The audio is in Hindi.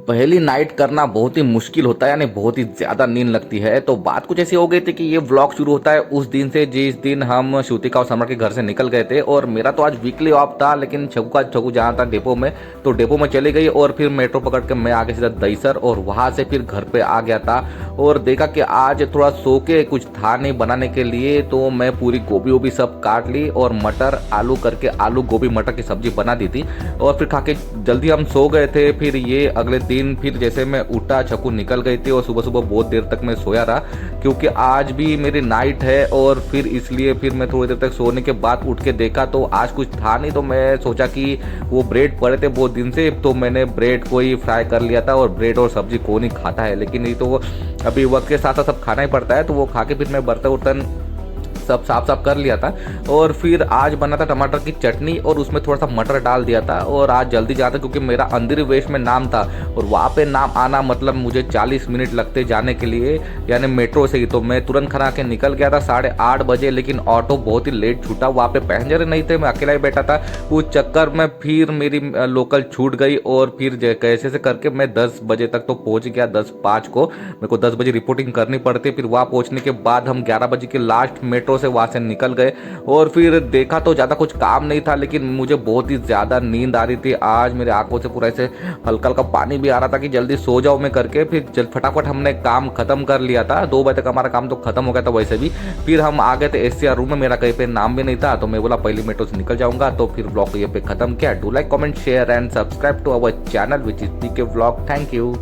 पहली नाइट करना बहुत ही मुश्किल होता है, यानी बहुत ही ज़्यादा नींद लगती है। तो बात कुछ ऐसी हो गई थी कि ये व्लॉग शुरू होता है उस दिन से जिस दिन हम श्रुतिका और समर के घर से निकल गए थे। और मेरा तो आज वीकली ऑफ था, लेकिन छगू जाना था डेपो में, तो डेपो में चली गई और फिर मेट्रो पकड़ के मैं आगे सीधा दहीसर और वहाँ से फिर घर पे आ गया था। और देखा कि आज थोड़ा सो के कुछ था नहीं बनाने के लिए, तो मैं पूरी गोभी वोभी सब काट ली और मटर आलू करके आलू गोभी मटर की सब्जी बना दी थी। और फिर खा के जल्दी हम सो गए थे। फिर ये अगले दिन फिर जैसे मैं उठा, छकू निकल गई थी और सुबह सुबह बहुत देर तक मैं सोया रहा, क्योंकि आज भी मेरी नाइट है। और फिर इसलिए फिर मैं थोड़ी देर तक सोने के बाद उठ के देखा तो आज कुछ था नहीं, तो मैं सोचा कि वो ब्रेड पड़े थे बहुत दिन से, तो मैंने ब्रेड को ही फ्राई कर लिया था। और ब्रेड और सब्जी कौन ही खाता है, लेकिन ये तो अभी वक्त के साथ साथ सब खाना ही पड़ता है। तो वो खा के फिर मैं बर्तन उर्तन सब साफ साफ कर लिया था। और फिर आज बना था टमाटर की चटनी और उसमें थोड़ा सा मटर डाल दिया था। और आज जल्दी जाता क्योंकि मेरा अंधेरी वेश में नाम था और वहाँ पे नाम आना मतलब मुझे 40 मिनट लगते जाने के लिए, यानी मेट्रो से ही। तो मैं तुरंत खड़ा के निकल गया था 8:30 बजे, लेकिन ऑटो बहुत ही लेट छूटा। वहाँ पे पैसेंजर नहीं थे, मैं अकेला ही बैठा था। उस चक्कर में फिर मेरी लोकल छूट गई और फिर कैसे से करके मैं 10 बजे तक तो पहुँच गया। 10:05 को मेरे को 10 बजे रिपोर्टिंग करनी पड़ती। फिर वहाँ पहुँचने के बाद हम 11 बजे के लास्ट मेट्रो से वहाँ से निकल गए। और फिर देखा तो ज़्यादा कुछ काम नहीं था, लेकिन मुझे बहुत ही ज़्यादा नींद आ रही थी। आज मेरे आंखों से पूरा ऐसे हल्का हल्का पानी भी आ रहा था कि जल्दी सो जाओ मैं करके। फिर फटाफट हमने काम खत्म कर लिया था। 2 बजे तक हमारा काम तो खत्म हो गया था वैसे भी। फिर हम आ गए थे एससीआर रूम में, मेरा कहीं पे नाम भी नहीं था, तो मैं बोला पहली मेट्रो से निकल जाऊंगा। तो फिर ब्लॉग को ये पे खत्म किया। Do like comment share and subscribe to our channel which is PK vlog. Thank you.